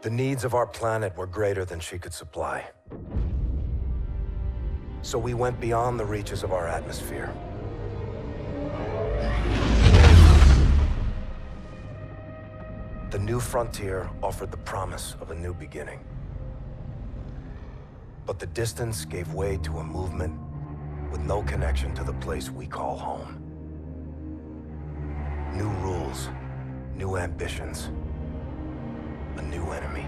The needs of our planet were greater than she could supply. So we went beyond the reaches of our atmosphere. The new frontier offered the promise of a new beginning. But the distance gave way to a movement with no connection to the place we call home. New rules, new ambitions, a new enemy.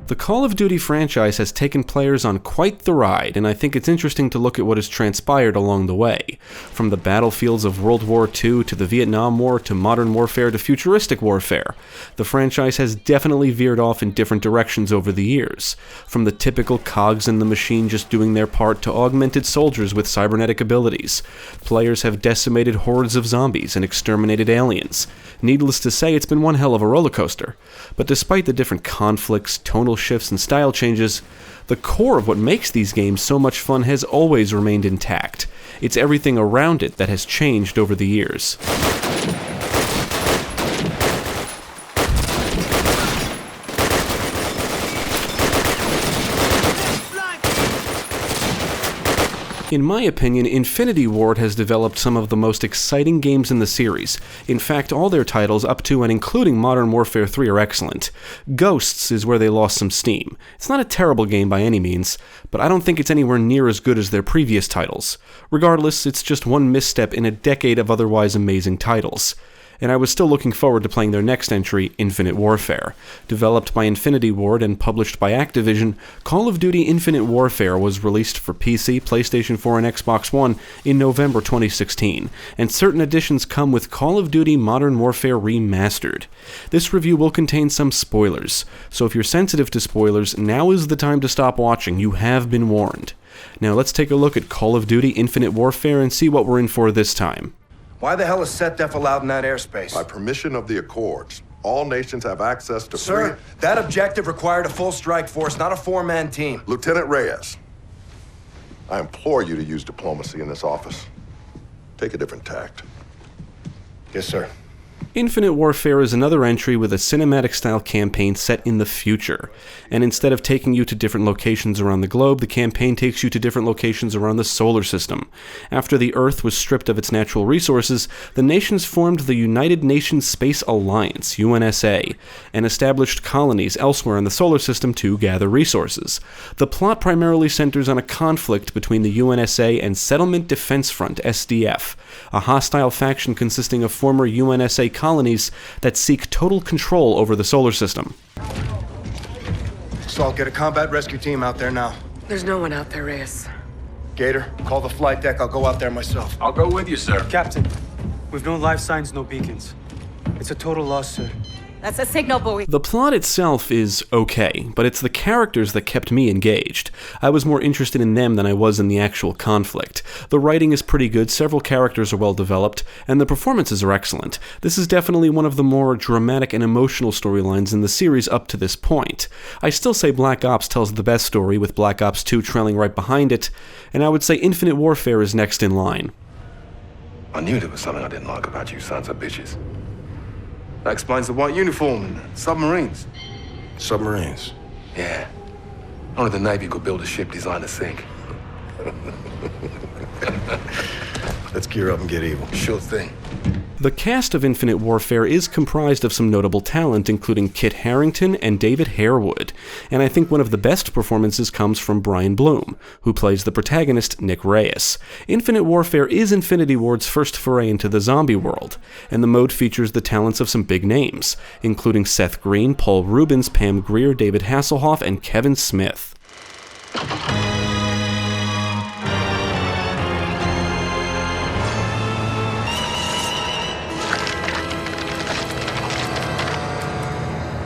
The Call of Duty franchise has taken players on quite the ride, and I think it's interesting to look at what has transpired along the way. From the battlefields of World War II to the Vietnam War to modern warfare to futuristic warfare, the franchise has definitely veered off in different directions over the years. From the typical cogs in the machine just doing their part to augmented soldiers with cybernetic abilities, players have decimated hordes of zombies and exterminated aliens. Needless to say, it's been one hell of a roller coaster. But despite the different conflicts, tonal shifts, and style changes, the core of what makes these games so much fun has always remained intact. It's everything around it that has changed over the years. In my opinion, Infinity Ward has developed some of the most exciting games in the series. In fact, all their titles up to and including Modern Warfare 3 are excellent. Ghosts is where they lost some steam. It's not a terrible game by any means, but I don't think it's anywhere near as good as their previous titles. Regardless, it's just one misstep in a decade of otherwise amazing titles. And I was still looking forward to playing their next entry, Infinite Warfare. Developed by Infinity Ward and published by Activision, Call of Duty Infinite Warfare was released for PC, PlayStation 4, and Xbox One in November 2016, and certain additions come with Call of Duty Modern Warfare Remastered. This review will contain some spoilers, so if you're sensitive to spoilers, now is the time to stop watching. You have been warned. Now let's take a look at Call of Duty Infinite Warfare and see what we're in for this time. Why the hell is set def allowed in that airspace? By permission of the Accords. All nations have access to Sir, that objective required a full strike force, not a four-man team. Lieutenant Reyes, I implore you to use diplomacy in this office. Take a different tact. Yes, sir. Infinite Warfare is another entry with a cinematic-style campaign set in the future, and instead of taking you to different locations around the globe, the campaign takes you to different locations around the solar system. After the Earth was stripped of its natural resources, the nations formed the United Nations Space Alliance, UNSA, and established colonies elsewhere in the solar system to gather resources. The plot primarily centers on a conflict between the UNSA and Settlement Defense Front, SDF, a hostile faction consisting of former UNSA colonies that seek total control over the solar system. So I'll get a combat rescue team out there now. There's no one out there, Reyes. Gator, call the flight deck. I'll go out there myself. I'll go with you, sir. Captain, we've no life signs, no beacons. It's a total loss, sir. That's a signal buoy. The plot itself is okay, but it's the characters that kept me engaged. I was more interested in them than I was in the actual conflict. The writing is pretty good, several characters are well developed, and the performances are excellent. This is definitely one of the more dramatic and emotional storylines in the series up to this point. I still say Black Ops tells the best story, with Black Ops 2 trailing right behind it, and I would say Infinite Warfare is next in line. I knew there was something I didn't like about you sons of bitches. That explains the white uniform and submarines. Submarines. Yeah. Only the Navy could build a ship designed to sink. Let's gear up and get evil. Sure thing. The cast of Infinite Warfare is comprised of some notable talent, including Kit Harington and David Harewood, and I think one of the best performances comes from Brian Bloom, who plays the protagonist Nick Reyes. Infinite Warfare is Infinity Ward's first foray into the zombie world, and the mode features the talents of some big names, including Seth Green, Paul Rubens, Pam Grier, David Hasselhoff, and Kevin Smith.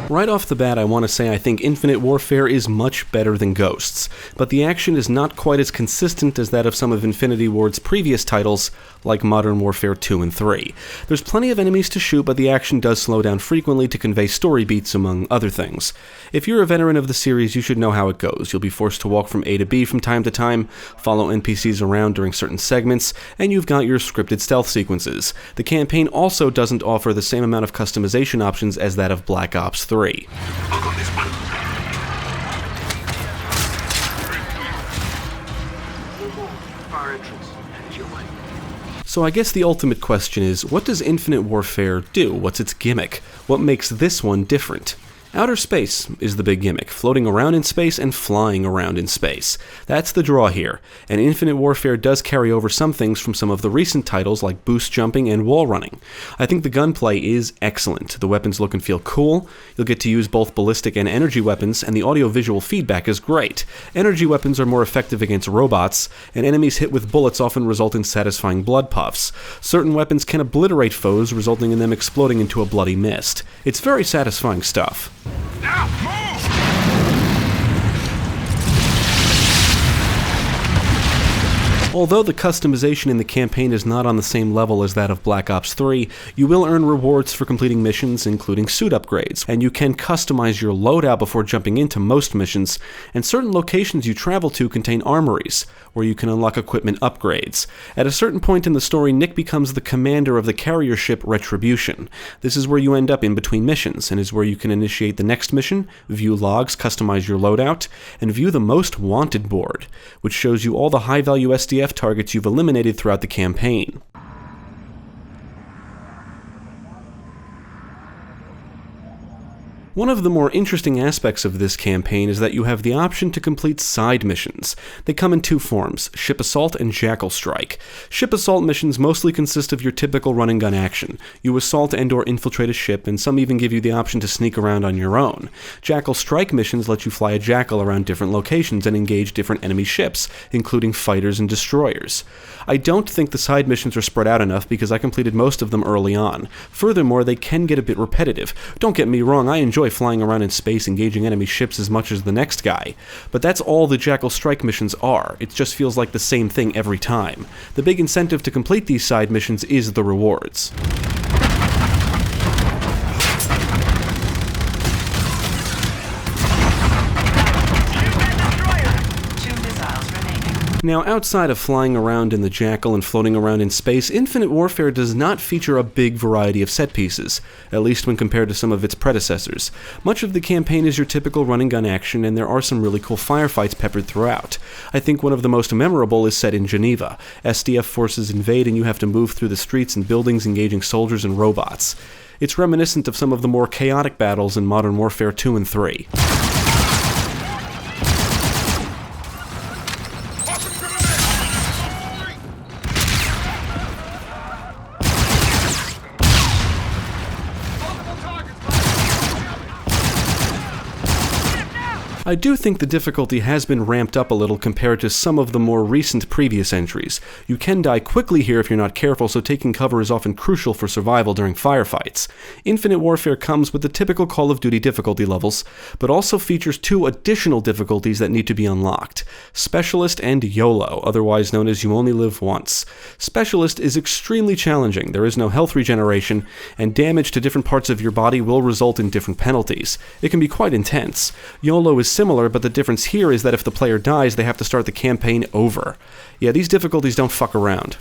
Right off the bat, I want to say I think Infinite Warfare is much better than Ghosts, but the action is not quite as consistent as that of some of Infinity Ward's previous titles, like Modern Warfare 2 and 3. There's plenty of enemies to shoot, but the action does slow down frequently to convey story beats, among other things. If you're a veteran of the series, you should know how it goes. You'll be forced to walk from A to B from time to time, follow NPCs around during certain segments, and you've got your scripted stealth sequences. The campaign also doesn't offer the same amount of customization options as that of Black Ops 3. 3. Look on this one. Our entrance. Your way. So I guess the ultimate question is, what does Infinite Warfare do? What's its gimmick? What makes this one different? Outer space is the big gimmick, floating around in space and flying around in space. That's the draw here, and Infinite Warfare does carry over some things from some of the recent titles like boost jumping and wall running. I think the gunplay is excellent. The weapons look and feel cool, you'll get to use both ballistic and energy weapons, and the audio-visual feedback is great. Energy weapons are more effective against robots, and enemies hit with bullets often result in satisfying blood puffs. Certain weapons can obliterate foes, resulting in them exploding into a bloody mist. It's very satisfying stuff. Now, move! Although the customization in the campaign is not on the same level as that of Black Ops 3, you will earn rewards for completing missions, including suit upgrades, and you can customize your loadout before jumping into most missions, and certain locations you travel to contain armories, where you can unlock equipment upgrades. At a certain point in the story, Nick becomes the commander of the carrier ship Retribution. This is where you end up in between missions, and is where you can initiate the next mission, view logs, customize your loadout, and view the Most Wanted board, which shows you all the high-value SDF targets you've eliminated throughout the campaign. One of the more interesting aspects of this campaign is that you have the option to complete side missions. They come in two forms, Ship Assault and Jackal Strike. Ship Assault missions mostly consist of your typical run-and-gun action. You assault and/or infiltrate a ship, and some even give you the option to sneak around on your own. Jackal Strike missions let you fly a Jackal around different locations and engage different enemy ships, including fighters and destroyers. I don't think the side missions are spread out enough because I completed most of them early on. Furthermore, they can get a bit repetitive. Don't get me wrong, I enjoy flying around in space engaging enemy ships as much as the next guy, but that's all the Jackal Strike missions are. It just feels like the same thing every time. The big incentive to complete these side missions is the rewards. Now, outside of flying around in the Jackal and floating around in space, Infinite Warfare does not feature a big variety of set pieces, at least when compared to some of its predecessors. Much of the campaign is your typical run-and-gun action, and there are some really cool firefights peppered throughout. I think one of the most memorable is set in Geneva. SDF forces invade and you have to move through the streets and buildings engaging soldiers and robots. It's reminiscent of some of the more chaotic battles in Modern Warfare 2 and 3. I do think the difficulty has been ramped up a little compared to some of the more recent previous entries. You can die quickly here if you're not careful, so taking cover is often crucial for survival during firefights. Infinite Warfare comes with the typical Call of Duty difficulty levels, but also features two additional difficulties that need to be unlocked: Specialist and YOLO, otherwise known as You Only Live Once. Specialist is extremely challenging. There is no health regeneration, and damage to different parts of your body will result in different penalties. It can be quite intense. YOLO is similar, but the difference here is that if the player dies, they have to start the campaign over. Yeah, these difficulties don't fuck around.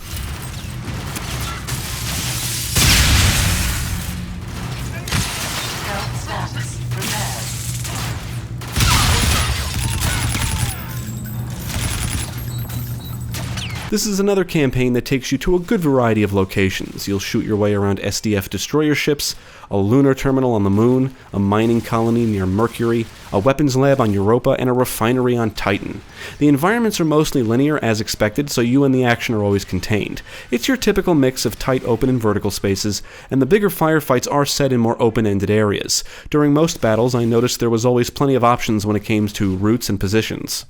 This is another campaign that takes you to a good variety of locations. You'll shoot your way around SDF destroyer ships, a lunar terminal on the moon, a mining colony near Mercury, a weapons lab on Europa, and a refinery on Titan. The environments are mostly linear as expected, so you and the action are always contained. It's your typical mix of tight open and vertical spaces, and the bigger firefights are set in more open-ended areas. During most battles, I noticed there was always plenty of options when it came to routes and positions.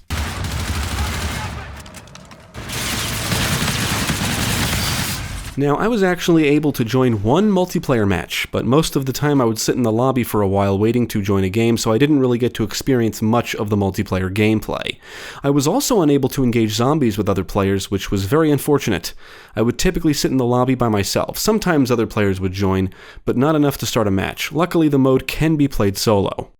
Now, I was actually able to join one multiplayer match, but most of the time I would sit in the lobby for a while waiting to join a game, so I didn't really get to experience much of the multiplayer gameplay. I was also unable to engage zombies with other players, which was very unfortunate. I would typically sit in the lobby by myself. Sometimes other players would join, but not enough to start a match. Luckily, the mode can be played solo.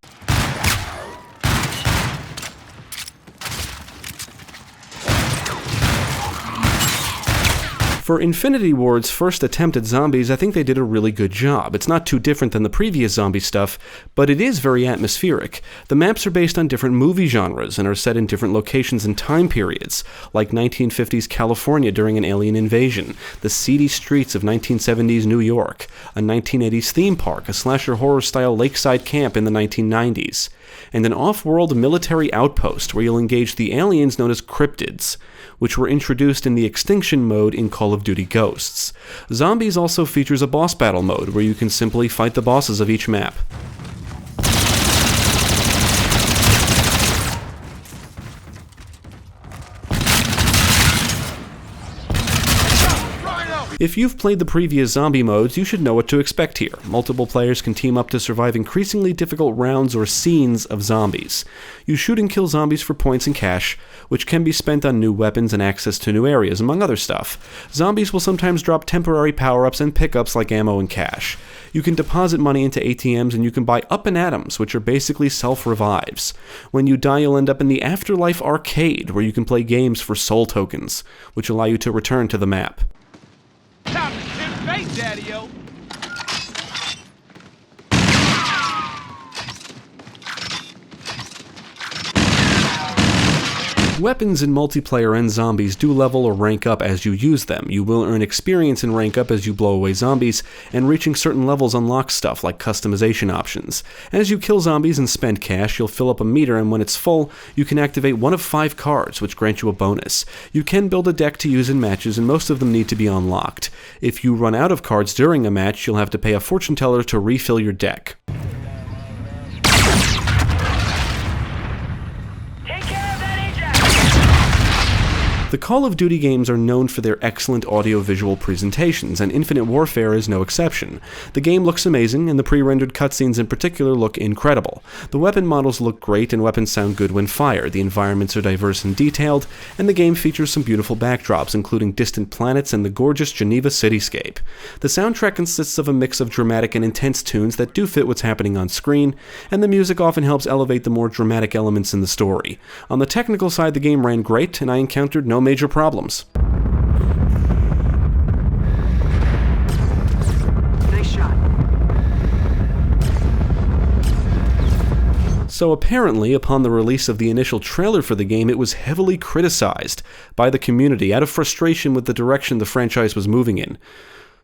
For Infinity Ward's first attempt at zombies, I think they did a really good job. It's not too different than the previous zombie stuff, but it is very atmospheric. The maps are based on different movie genres and are set in different locations and time periods, like 1950s California during an alien invasion, the seedy streets of 1970s New York, a 1980s theme park, a slasher horror-style lakeside camp in the 1990s, and an off-world military outpost where you'll engage the aliens known as cryptids, which were introduced in the Extinction mode in Call of Duty Ghosts. Zombies also features a boss battle mode where you can simply fight the bosses of each map. If you've played the previous zombie modes, you should know what to expect here. Multiple players can team up to survive increasingly difficult rounds or scenes of zombies. You shoot and kill zombies for points and cash, which can be spent on new weapons and access to new areas, among other stuff. Zombies will sometimes drop temporary power-ups and pickups like ammo and cash. You can deposit money into ATMs and you can buy up and atoms, which are basically self-revives. When you die, you'll end up in the Afterlife Arcade, where you can play games for soul tokens, which allow you to return to the map. Time to tip face, Daddy-o! Weapons in multiplayer and zombies do level or rank up as you use them. You will earn experience and rank up as you blow away zombies, and reaching certain levels unlocks stuff like customization options. As you kill zombies and spend cash, you'll fill up a meter, and when it's full, you can activate one of 5 cards, which grant you a bonus. You can build a deck to use in matches, and most of them need to be unlocked. If you run out of cards during a match, you'll have to pay a fortune teller to refill your deck. The Call of Duty games are known for their excellent audio-visual presentations, and Infinite Warfare is no exception. The game looks amazing, and the pre-rendered cutscenes in particular look incredible. The weapon models look great, and weapons sound good when fired. The environments are diverse and detailed, and the game features some beautiful backdrops, including distant planets and the gorgeous Geneva cityscape. The soundtrack consists of a mix of dramatic and intense tunes that do fit what's happening on screen, and the music often helps elevate the more dramatic elements in the story. On the technical side, the game ran great, and I encountered no major problems. Nice shot. So apparently, upon the release of the initial trailer for the game, it was heavily criticized by the community out of frustration with the direction the franchise was moving in.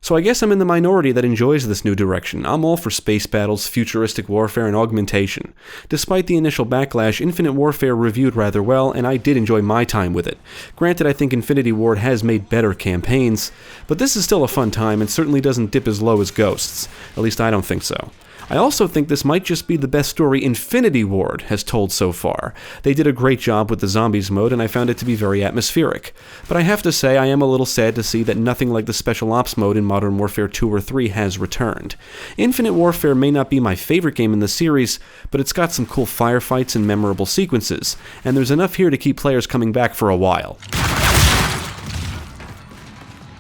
So I guess I'm in the minority that enjoys this new direction. I'm all for space battles, futuristic warfare, and augmentation. Despite the initial backlash, Infinite Warfare reviewed rather well, and I did enjoy my time with it. Granted, I think Infinity Ward has made better campaigns, but this is still a fun time and certainly doesn't dip as low as Ghosts. At least I don't think so. I also think this might just be the best story Infinity Ward has told so far. They did a great job with the zombies mode, and I found it to be very atmospheric. But I have to say, I am a little sad to see that nothing like the Special Ops mode in Modern Warfare 2 or 3 has returned. Infinite Warfare may not be my favorite game in the series, but it's got some cool firefights and memorable sequences, and there's enough here to keep players coming back for a while.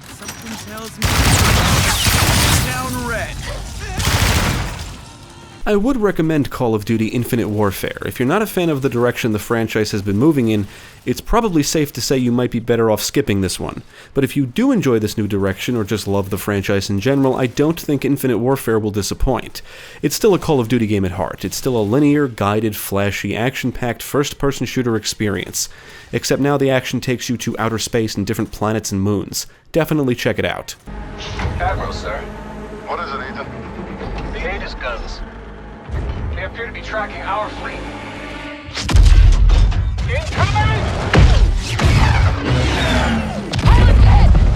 Something tells me down red. I would recommend Call of Duty Infinite Warfare. If you're not a fan of the direction the franchise has been moving in, it's probably safe to say you might be better off skipping this one. But if you do enjoy this new direction or just love the franchise in general, I don't think Infinite Warfare will disappoint. It's still a Call of Duty game at heart. It's still a linear, guided, flashy, action-packed first-person shooter experience. Except now the action takes you to outer space and different planets and moons. Definitely check it out. Admiral, sir. What is it, Ethan? The Aegis guns. They appear to be tracking our fleet. Incoming!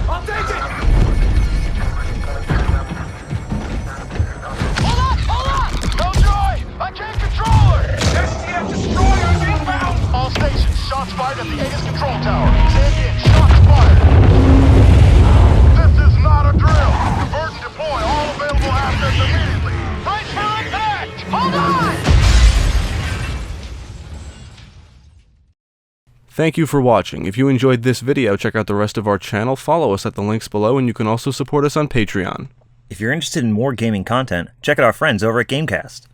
I'll take it! Hold on! No joy! I can't control her! STF destroyers inbound! All stations, shots fired at the Aegis control tower. Send in, shots fired. This is not a drill. Divert and deploy all available assets immediately. Right for impact! Hold on! Thank you for watching. If you enjoyed this video, check out the rest of our channel, follow us at the links below, and you can also support us on Patreon. If you're interested in more gaming content, check out our friends over at Gamecast.